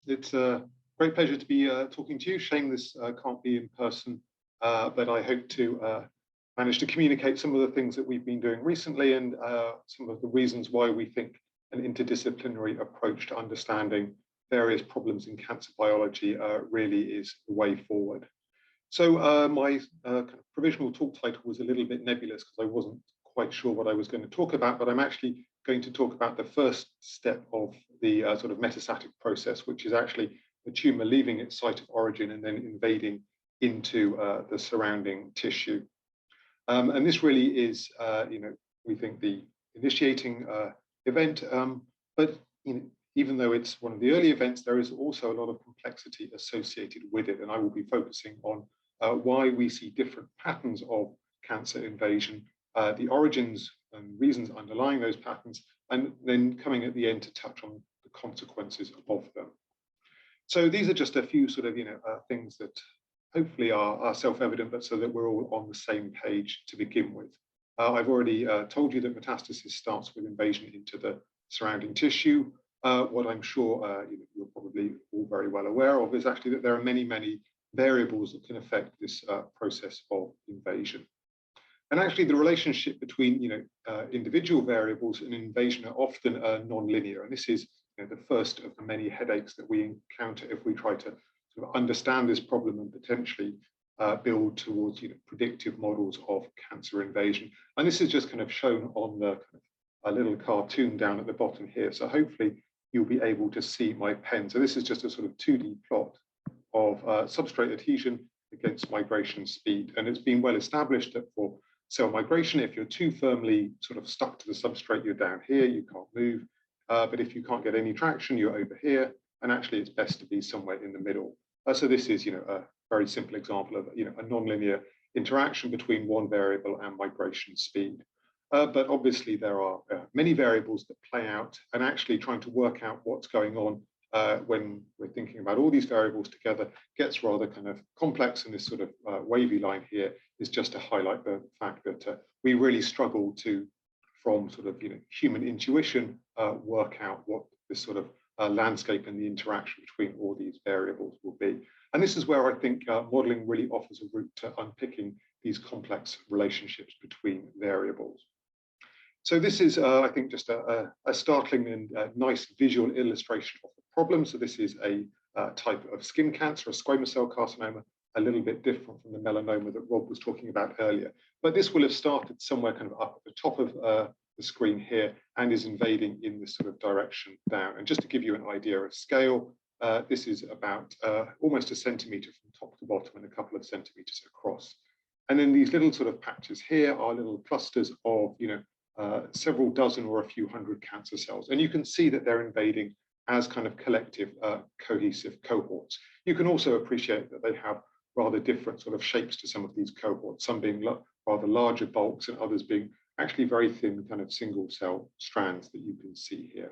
It's a great pleasure to be talking to you. Shame this can't be in person, but I hope to manage to communicate some of the things that we've been doing recently and some of the reasons why we think an interdisciplinary approach to understanding various problems in cancer biology really is the way forward. So my kind of provisional talk title was a little bit nebulous because I wasn't quite sure what I was going to talk about, but I'm actually going to talk about the first step of the sort of metastatic process, which is actually the tumour leaving its site of origin and then invading into the surrounding tissue. And this really is, we think the initiating event, but even though it's one of the early events, there is also a lot of complexity associated with it. And I will be focusing on why we see different patterns of cancer invasion, the origins and reasons underlying those patterns, and then coming at the end to touch on the consequences of them. So these are just a few sort of, things that hopefully are self-evident, but so that we're all on the same page to begin with. I've already told you that metastasis starts with invasion into the surrounding tissue. What I'm sure you're probably all very well aware of is actually that there are many, many variables that can affect this process of invasion. And actually the relationship between individual variables and invasion are often non-linear. And this is the first of the many headaches that we encounter if we try to sort of understand this problem and potentially build towards predictive models of cancer invasion. And this is just kind of shown on the a little cartoon down at the bottom here. So hopefully you'll be able to see my pen. So this is just a sort of 2D plot of substrate adhesion against migration speed. And it's been well established that for cell migration, if you're too firmly sort of stuck to the substrate, you're down here, you can't move. But if you can't get any traction, you're over here. And actually it's best to be somewhere in the middle. So this is a very simple example of a nonlinear interaction between one variable and migration speed. But obviously there are many variables that play out, and actually trying to work out what's going on when we're thinking about all these variables together gets rather kind of complex. And this sort of wavy line here is just to highlight the fact that we really struggle to, from sort of human intuition, work out what this sort of landscape and the interaction between all these variables will be. And this is where I think modelling really offers a route to unpicking these complex relationships between variables. So this is, I think, just a startling and nice visual illustration of the problem. So this is a type of skin cancer, a squamous cell carcinoma, a little bit different from the melanoma that Rob was talking about earlier. But this will have started somewhere kind of up at the top of the screen here and is invading in this sort of direction down. And just to give you an idea of scale, this is about almost a centimetre from top to bottom and a couple of centimetres across. And then these little sort of patches here are little clusters of, several dozen or a few hundred cancer cells. And you can see that they're invading as kind of collective cohesive cohorts. You can also appreciate that they have rather different sort of shapes to some of these cohorts, some being rather larger bulks and others being actually very thin kind of single cell strands that you can see here.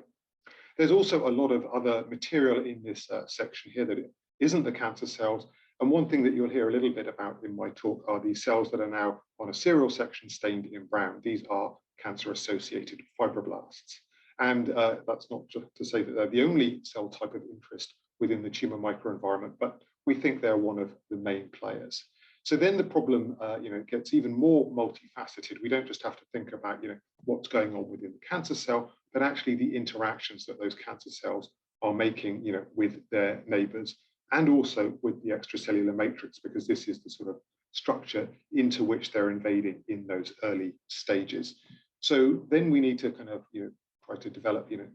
There's also a lot of other material in this section here that isn't the cancer cells. And one thing that you'll hear a little bit about in my talk are these cells that are now on a serial section stained in brown. These are cancer-associated fibroblasts. And that's not just to say that they're the only cell type of interest within the tumour microenvironment, but we think they're one of the main players. So then the problem, gets even more multifaceted. We don't just have to think about, what's going on within the cancer cell, but actually the interactions that those cancer cells are making, with their neighbours and also with the extracellular matrix, because this is the sort of structure into which they're invading in those early stages. So then we need to kind of, try to develop, an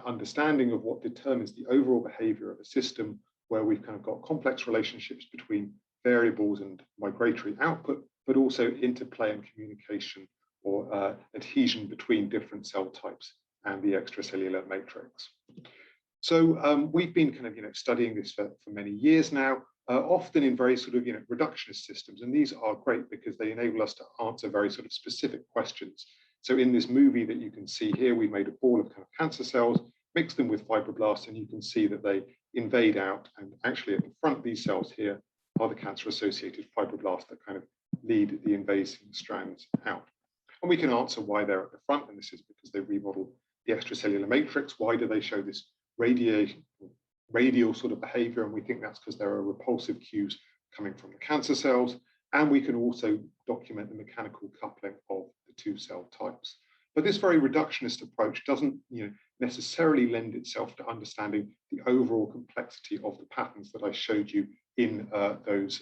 understanding of what determines the overall behaviour of a system where we've kind of got complex relationships between variables and migratory output, but also interplay and communication or adhesion between different cell types and the extracellular matrix. So we've been kind of studying this for many years now, often in very sort of reductionist systems, and these are great because they enable us to answer very sort of specific questions. So in this movie that you can see here, we made a ball of kind of cancer cells, mixed them with fibroblasts, and you can see that they invade out. And actually at the front of these cells here are the cancer-associated fibroblasts that kind of lead the invasive strands out. And we can answer why they're at the front, and this is because they remodel the extracellular matrix. Why do they show this radiation radial sort of behavior, and we think that's because there are repulsive cues coming from the cancer cells. And we can also document the mechanical coupling of the two cell types. But this very reductionist approach doesn't necessarily lend itself to understanding the overall complexity of the patterns that I showed you in those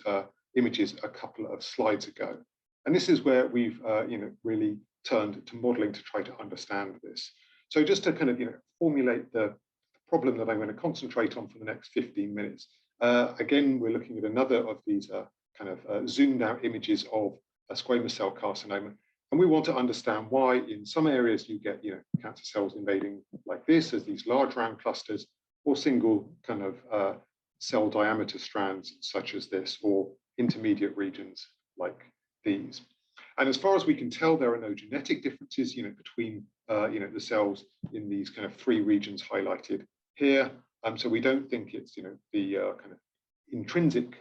images a couple of slides ago. And this is where we've really turned to modeling to try to understand this. So just to kind of formulate the problem that I'm going to concentrate on for the next 15 minutes. Again, we're looking at another of these zoomed out images of a squamous cell carcinoma. And we want to understand why in some areas you get cancer cells invading like this as these large round clusters, or single kind of cell diameter strands such as this, or intermediate regions like these. And as far as we can tell, there are no genetic differences between the cells in these kind of three regions highlighted here. So we don't think it's the kind of intrinsic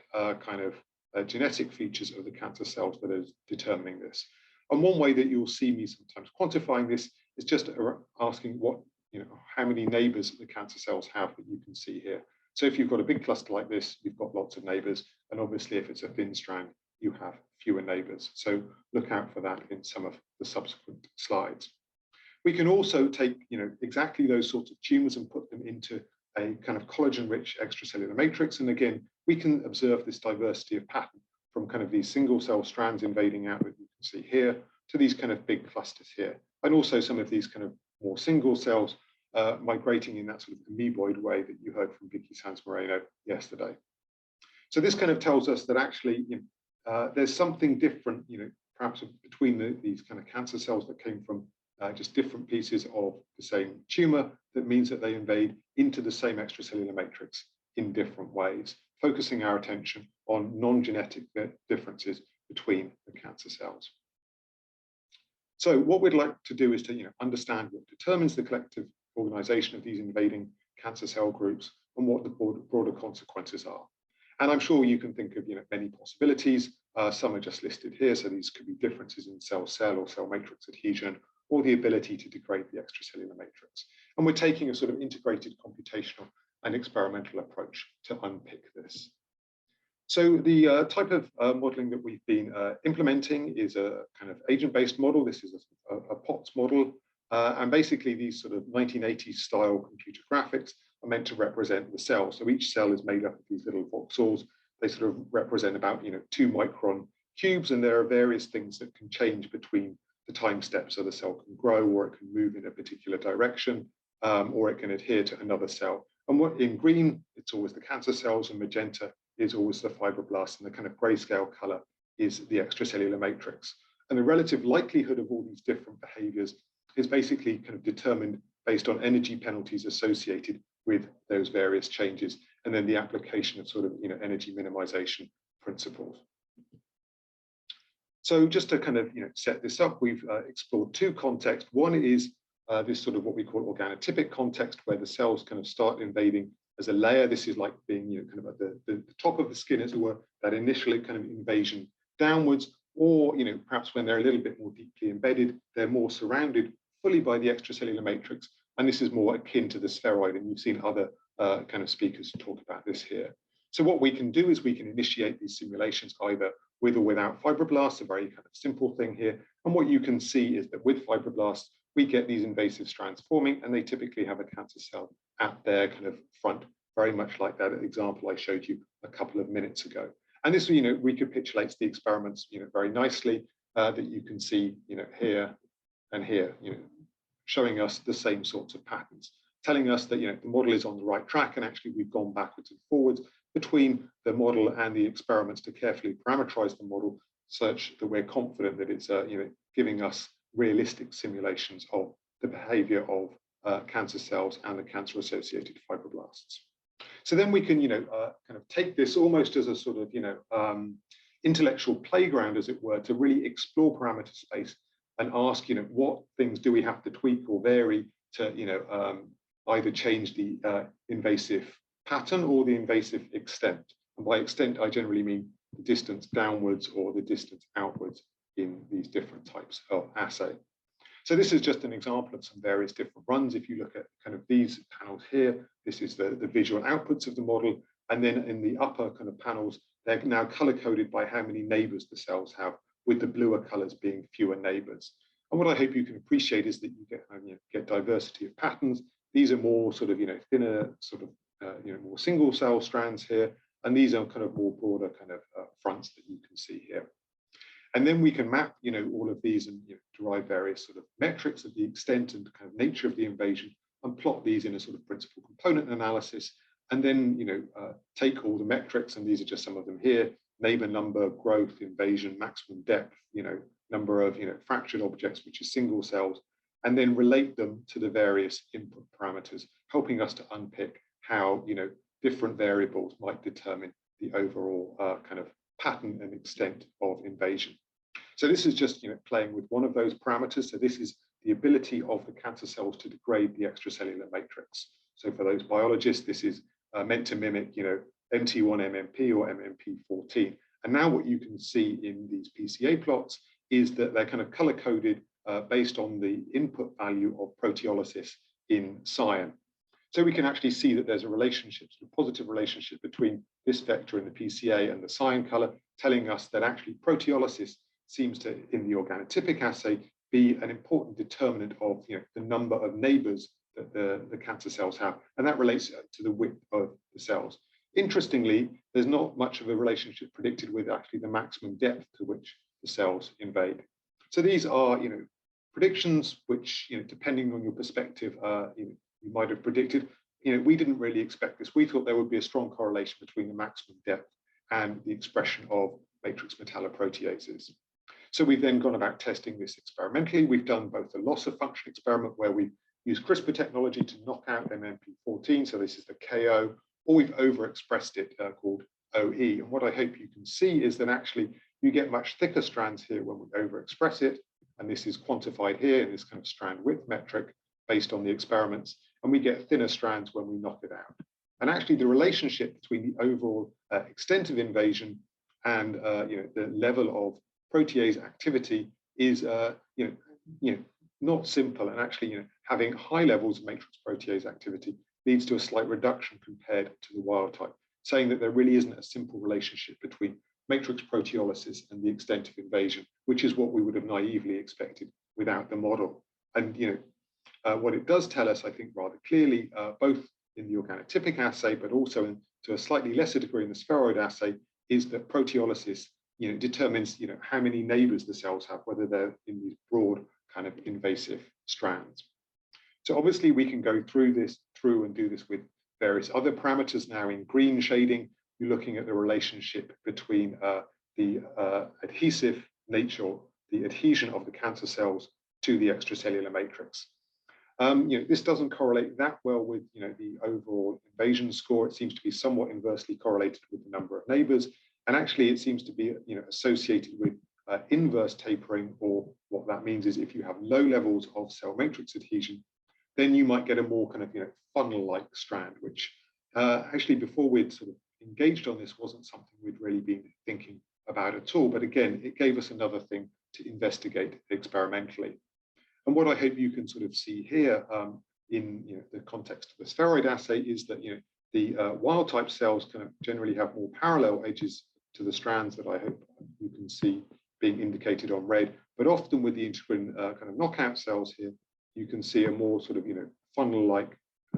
genetic features of the cancer cells that is determining this. And one way that you'll see me sometimes quantifying this is just asking what, how many neighbors the cancer cells have that you can see here. So if you've got a big cluster like this, you've got lots of neighbors. And obviously, if it's a thin strand, you have fewer neighbors. So look out for that in some of the subsequent slides. We can also take, exactly those sorts of tumors and put them into a kind of collagen-rich extracellular matrix. And again, we can observe this diversity of pattern from kind of these single cell strands invading out that you can see here to these kind of big clusters here. And also some of these kind of more single cells migrating in that sort of amoeboid way that you heard from Vicky Sanz Moreno yesterday. So this kind of tells us that actually there's something different, perhaps between these kind of cancer cells that came from just different pieces of the same tumor, that means that they invade into the same extracellular matrix in different ways, focusing our attention on non-genetic differences between the cancer cells. So what we'd like to do is to understand what determines the collective organization of these invading cancer cell groups and what the broader consequences are. And I'm sure you can think of many possibilities. Some are just listed here. So these could be differences in cell-cell or cell matrix adhesion, or the ability to degrade the extracellular matrix. And we're taking a sort of integrated computational and experimental approach to unpick this. So the type of modeling that we've been implementing is a kind of agent-based model. This is a POTS model. And basically these sort of 1980s style computer graphics are meant to represent the cell. So each cell is made up of these little voxels. They sort of represent about 2 micron cubes, and there are various things that can change between the time steps. So the cell can grow, or it can move in a particular direction, or it can adhere to another cell. And what in green, it's always the cancer cells, and magenta is always the fibroblasts, and the kind of grayscale color is the extracellular matrix. And the relative likelihood of all these different behaviors is basically kind of determined based on energy penalties associated with those various changes, and then the application of sort of energy minimization principles. So just to kind of set this up, we've explored 2 contexts. One is this sort of what we call organotypic context, where the cells kind of start invading as a layer. This is like being kind of at the top of the skin, as it were, that initial kind of invasion downwards, or perhaps when they're a little bit more deeply embedded, they're more surrounded fully by the extracellular matrix. And this is more akin to the spheroid, and you've seen other kind of speakers talk about this here. So what we can do is we can initiate these simulations either with or without fibroblasts, a very kind of simple thing here. And what you can see is that with fibroblasts, we get these invasive strands forming, and they typically have a cancer cell at their kind of front, very much like that example I showed you a couple of minutes ago. And this recapitulates the experiments very nicely, that you can see here and here, showing us the same sorts of patterns, telling us that the model is on the right track, and actually we've gone backwards and forwards between the model and the experiments to carefully parameterize the model such that we're confident that it's giving us realistic simulations of the behavior of cancer cells and the cancer-associated fibroblasts. So then we can kind of take this almost as a sort of intellectual playground, as it were, to really explore parameter space and ask what things do we have to tweak or vary to either change the invasive pattern or the invasive extent. And by extent, I generally mean the distance downwards or the distance outwards in these different types of assay. So this is just an example of some various different runs. If you look at kind of these panels here, this is the visual outputs of the model. And then in the upper kind of panels, they're now color coded by how many neighbors the cells have, with the bluer colors being fewer neighbors. And what I hope you can appreciate is that you get diversity of patterns. These are more sort of, thinner sort of, more single cell strands here. And these are kind of more broader kind of fronts that you can see here. And then we can map, all of these and derive various sort of metrics of the extent and kind of nature of the invasion and plot these in a sort of principal component analysis. And then, take all the metrics, and these are just some of them here: neighbor number, growth, invasion, maximum depth, number of, fractured objects, which is single cells, and then relate them to the various input parameters, helping us to unpick how, different variables might determine the overall kind of pattern and extent of invasion. So this is just playing with one of those parameters. So this is the ability of the cancer cells to degrade the extracellular matrix. So for those biologists, this is meant to mimic MT1-MMP or MMP14. And now what you can see in these PCA plots is that they're kind of color coded based on the input value of proteolysis in cyan. So we can actually see that there's a relationship, a positive relationship between this vector in the PCA and the cyan color, telling us that actually proteolysis seems to, in the organotypic assay, be an important determinant of the number of neighbors that the cancer cells have. And that relates to the width of the cells. Interestingly, there's not much of a relationship predicted with actually the maximum depth to which the cells invade. So these are, predictions which, depending on your perspective, you might have predicted. We didn't really expect this. We thought there would be a strong correlation between the maximum depth and the expression of matrix metalloproteases. So we've then gone about testing this experimentally. We've done both the loss of function experiment, where we use CRISPR technology to knock out MMP14. So this is the KO, or we've overexpressed it called OE. And what I hope you can see is that actually you get much thicker strands here when we overexpress it. And this is quantified here in this kind of strand width metric based on the experiments. And we get thinner strands when we knock it out. And actually the relationship between the overall extent of invasion and the level of protease activity is not simple. And actually having high levels of matrix protease activity leads to a slight reduction compared to the wild type, saying that there really isn't a simple relationship between matrix proteolysis and the extent of invasion, which is what we would have naively expected without the model. And what it does tell us, I think, rather clearly, both in the organotypic assay, but also to a slightly lesser degree in the spheroid assay, is that proteolysis determines how many neighbors the cells have, whether they're in these broad kind of invasive strands. So obviously we can go through and do this with various other parameters. Now in green shading, you're looking at the relationship between the adhesive nature, the adhesion of the cancer cells to the extracellular matrix. This doesn't correlate that well with the overall invasion score. It seems to be somewhat inversely correlated with the number of neighbors, and actually it seems to be associated with inverse tapering, or what that means is if you have low levels of cell matrix adhesion, then you might get a more kind of funnel-like strand, which actually before we'd sort of engaged on this wasn't something we'd really been thinking about at all. But again, it gave us another thing to investigate experimentally. And what I hope you can sort of see here in the context of the spheroid assay is that the wild type cells kind of generally have more parallel edges to the strands that I hope you can see being indicated on red. But often with the integrin kind of knockout cells here, you can see a more sort of funnel-like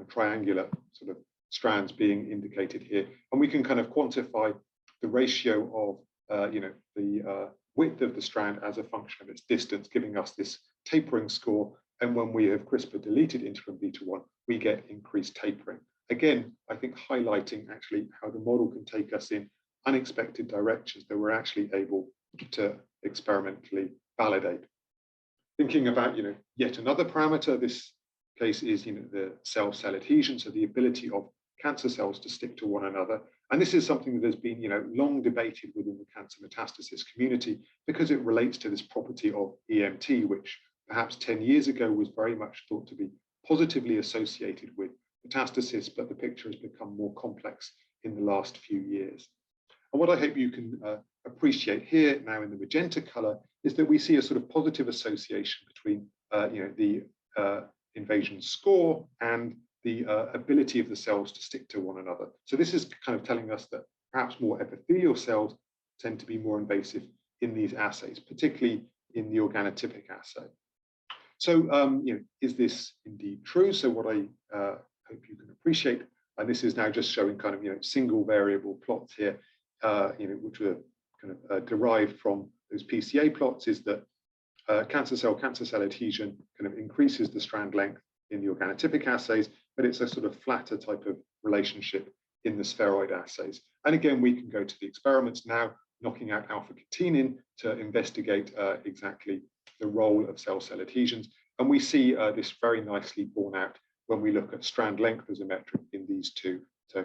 triangular sort of strands being indicated here. And we can kind of quantify the ratio of the width of the strand as a function of its distance, giving us this tapering score. And when we have CRISPR deleted integrin beta-1, we get increased tapering. Again, I think highlighting actually how the model can take us in unexpected directions that we're actually able to experimentally validate. Thinking about yet another parameter, this case is the cell-cell adhesion, so the ability of cancer cells to stick to one another. And this is something that has been long debated within the cancer metastasis community, because it relates to this property of EMT, which perhaps 10 years ago was very much thought to be positively associated with metastasis, but the picture has become more complex in the last few years. And what I hope you can appreciate here now in the magenta color is that we see a sort of positive association between the invasion score and the ability of the cells to stick to one another. So this is kind of telling us that perhaps more epithelial cells tend to be more invasive in these assays, particularly in the organotypic assay. So, is this indeed true? So what I hope you can appreciate, and this is now just showing kind of, single variable plots here, which were kind of derived from those PCA plots, is that cancer cell adhesion kind of increases the strand length in the organotypic assays, but it's a sort of flatter type of relationship in the spheroid assays. And again, we can go to the experiments now, knocking out alpha-catenin to investigate exactly the role of cell-cell adhesions. And we see this very nicely borne out when we look at strand length as a metric in these two. So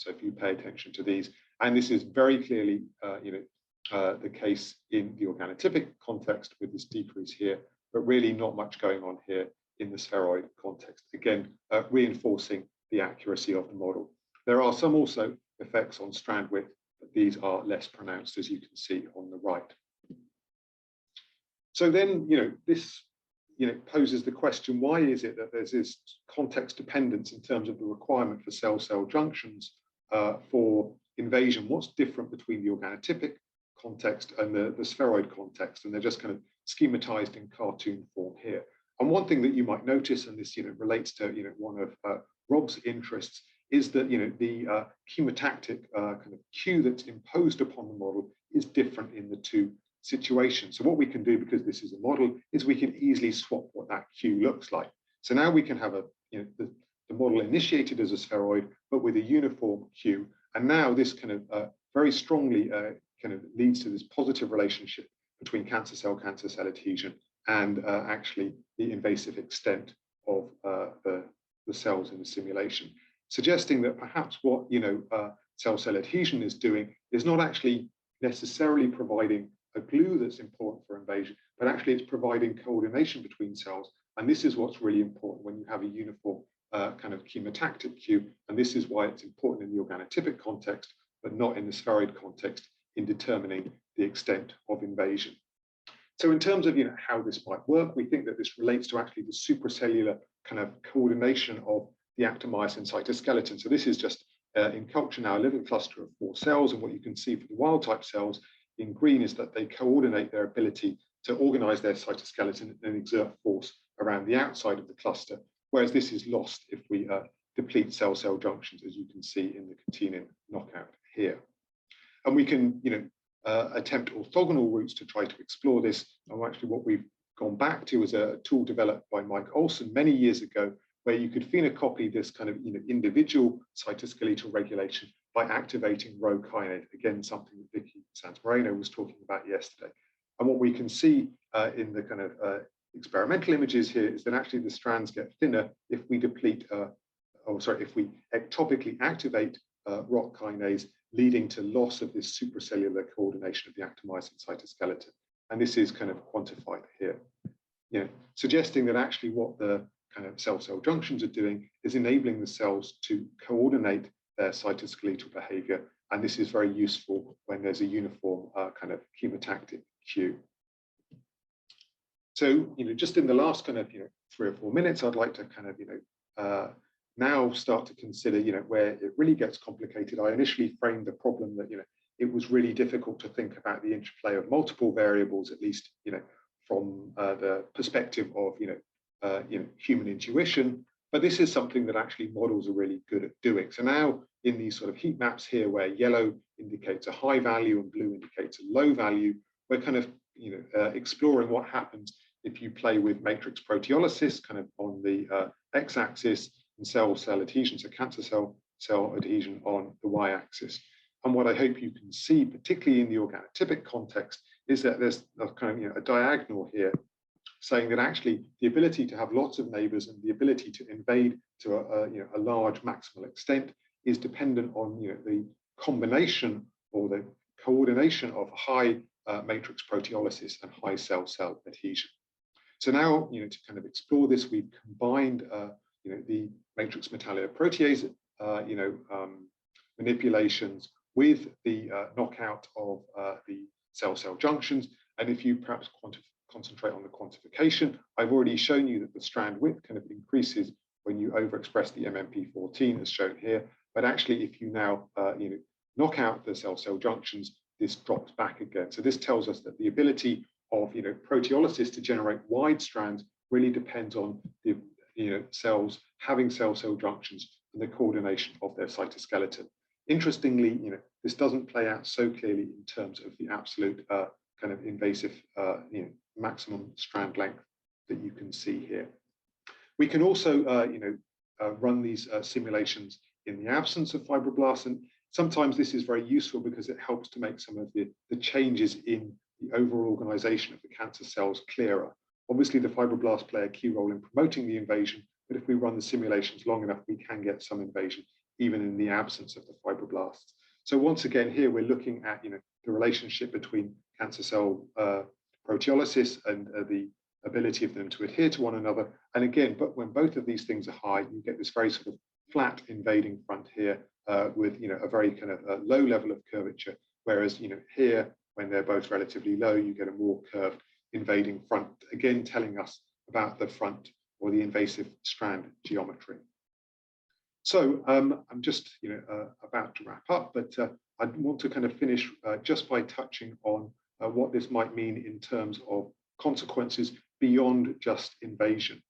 if you pay attention to these, and this is very clearly, the case in the organotypic context with this decrease here, but really not much going on here in the spheroid context. Again, reinforcing the accuracy of the model. There are some also effects on strand width, but these are less pronounced, as you can see on the right. So then, this poses the question, why is it that there's this context dependence in terms of the requirement for cell-cell junctions for invasion? What's different between the organotypic context and the spheroid context? And they're just kind of schematized in cartoon form here. And one thing that you might notice, and this relates to one of Rob's interests, is that the chemotactic kind of cue that's imposed upon the model is different in the two situations. So what we can do, because this is a model, is we can easily swap what that cue looks like. So now we can have the model initiated as a spheroid, but with a uniform cue. And now this kind of very strongly kind of leads to this positive relationship between cancer cell adhesion and actually the invasive extent of the cells in the simulation, suggesting that perhaps what cell-cell adhesion is doing is not actually necessarily providing a glue that's important for invasion, but actually it's providing coordination between cells. And this is what's really important when you have a uniform kind of chemotactic cue. And this is why it's important in the organotypic context, but not in the spheroid context in determining the extent of invasion. So in terms of how this might work, we think that this relates to actually the supracellular kind of coordination of the actomyosin cytoskeleton. So this is just in culture now a little cluster of 4 cells, and what you can see for the wild type cells in green is that they coordinate their ability to organize their cytoskeleton and exert force around the outside of the cluster, whereas this is lost if we deplete cell-cell junctions, as you can see in the catenin knockout here. And we can attempt orthogonal routes to try to explore this. And actually what we've gone back to is a tool developed by Mike Olson many years ago, where you could phenocopy this kind of individual cytoskeletal regulation by activating Rho kinase, again, something that Vicky Santamoreno was talking about yesterday. And what we can see in the kind of experimental images here is that actually the strands get thinner if we deplete, if we ectopically activate ROCK kinase, leading to loss of this supracellular coordination of the actomyosin cytoskeleton. And this is kind of quantified here, suggesting that actually what the kind of cell-cell junctions are doing is enabling the cells to coordinate their cytoskeletal behavior. And this is very useful when there's a uniform kind of chemotactic cue. So, just in the last kind of, 3 or 4 minutes, I'd like to kind of, now start to consider, where it really gets complicated. I initially framed the problem that, it was really difficult to think about the interplay of multiple variables, at least, from the perspective of, human intuition. But this is something that actually models are really good at doing. So now in these sort of heat maps here, where yellow indicates a high value and blue indicates a low value, we're kind of, exploring what happens if you play with matrix proteolysis kind of on the x-axis and cell-cell adhesion, so cancer cell adhesion on the y-axis. And what I hope you can see, particularly in the organotypic context, is that there's a kind of a diagonal here saying that actually the ability to have lots of neighbors and the ability to invade to a large maximal extent is dependent on the combination or the coordination of high matrix proteolysis and high cell-cell adhesion. So now, to kind of explore this, we've combined the matrix metalloprotease manipulations with the knockout of the cell-cell junctions. And if you perhaps concentrate on the quantification. I've already shown you that the strand width kind of increases when you overexpress the MMP14 as shown here. But actually, if you now knock out the cell-cell junctions, this drops back again. So this tells us that the ability of proteolysis to generate wide strands really depends on the cells having cell-cell junctions and the coordination of their cytoskeleton. Interestingly, this doesn't play out so clearly in terms of the absolute kind of invasive maximum strand length that you can see here. We can also run these simulations in the absence of fibroblasts, and sometimes this is very useful because it helps to make some of the changes in the overall organization of the cancer cells clearer. Obviously, the fibroblasts play a key role in promoting the invasion, but if we run the simulations long enough, we can get some invasion even in the absence of the fibroblasts. So once again, here we're looking at the relationship between cancer cell proteolysis and the ability of them to adhere to one another. And again, but when both of these things are high, you get this very sort of flat invading front here with a very kind of low level of curvature, whereas here, when they're both relatively low, you get a more curved invading front, again telling us about the front or the invasive strand geometry. So I'm just about to wrap up, but I want to kind of finish just by touching on what this might mean in terms of consequences beyond just invasion.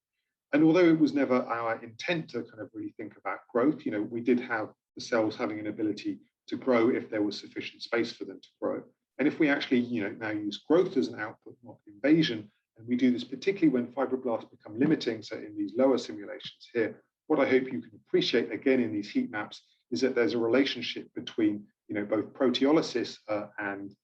And although it was never our intent to kind of really think about growth, we did have the cells having an ability to grow if there was sufficient space for them to grow. And if we actually now use growth as an output, not invasion, and we do this particularly when fibroblasts become limiting, so in these lower simulations here, what I hope you can appreciate again in these heat maps is that there's a relationship between both proteolysis and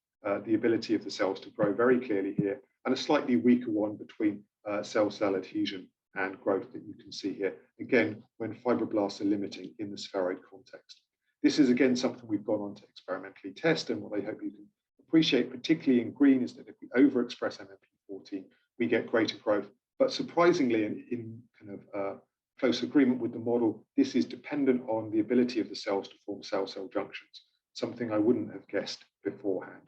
the ability of the cells to grow very clearly here, and a slightly weaker one between cell-cell adhesion and growth that you can see here, again, when fibroblasts are limiting in the spheroid context. This is again something we've gone on to experimentally test, and what I hope you can appreciate, particularly in green, is that if we overexpress MMP14, we get greater growth. But surprisingly, in kind of close agreement with the model, this is dependent on the ability of the cells to form cell-cell junctions, something I wouldn't have guessed beforehand.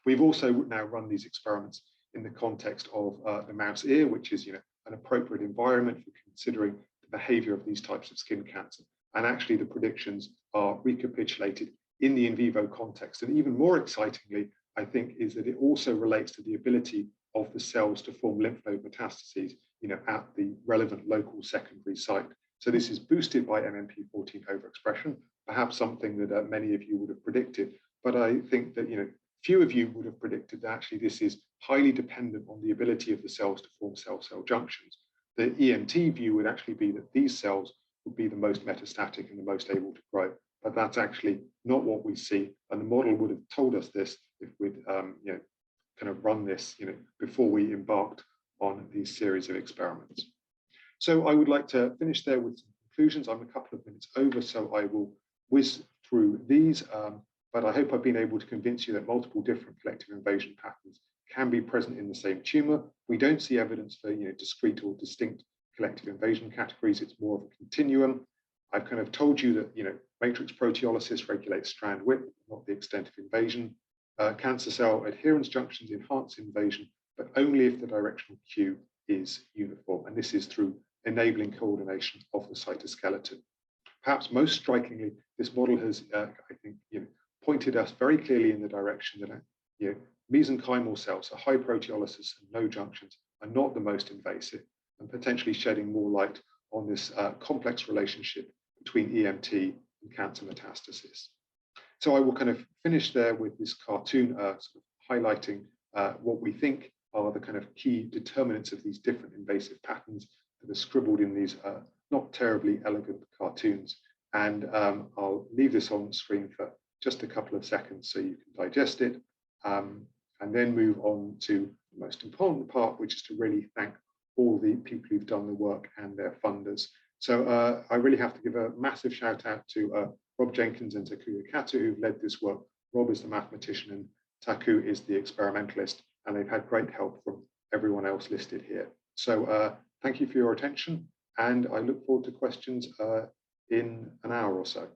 We've also now run these experiments in the context of the mouse ear, which is an appropriate environment for considering the behavior of these types of skin cancer. And actually the predictions are recapitulated in the in vivo context. And even more excitingly, I think, is that it also relates to the ability of the cells to form lymph node metastases at the relevant local secondary site. So this is boosted by MMP14 overexpression, perhaps something that many of you would have predicted. But I think that few of you would have predicted that actually this is highly dependent on the ability of the cells to form cell-cell junctions. The EMT view would actually be that these cells would be the most metastatic and the most able to grow. But that's actually not what we see. And the model would have told us this if we'd kind of run this before we embarked on these series of experiments. So I would like to finish there with some conclusions. I'm a couple of minutes over, so I will whiz through these. But I hope I've been able to convince you that multiple different collective invasion patterns can be present in the same tumor. We don't see evidence for discrete or distinct collective invasion categories. It's more of a continuum. I've kind of told you that matrix proteolysis regulates strand width, not the extent of invasion. Cancer cell adherence junctions enhance invasion, but only if the directional cue is uniform. And this is through enabling coordination of the cytoskeleton. Perhaps most strikingly, this model has, I think, pointed us very clearly in the direction that mesenchymal cells, so high proteolysis and no junctions, are not the most invasive, and potentially shedding more light on this complex relationship between EMT and cancer metastasis. So I will kind of finish there with this cartoon sort of highlighting what we think are the kind of key determinants of these different invasive patterns that are scribbled in these not terribly elegant cartoons. And I'll leave this on the screen for just a couple of seconds so you can digest it, and then move on to the most important part, which is to really thank all the people who've done the work and their funders. So I really have to give a massive shout out to Rob Jenkins and Taku Yakata, who've led this work. Rob is the mathematician and Taku is the experimentalist, and they've had great help from everyone else listed here. So thank you for your attention, and I look forward to questions in an hour or so.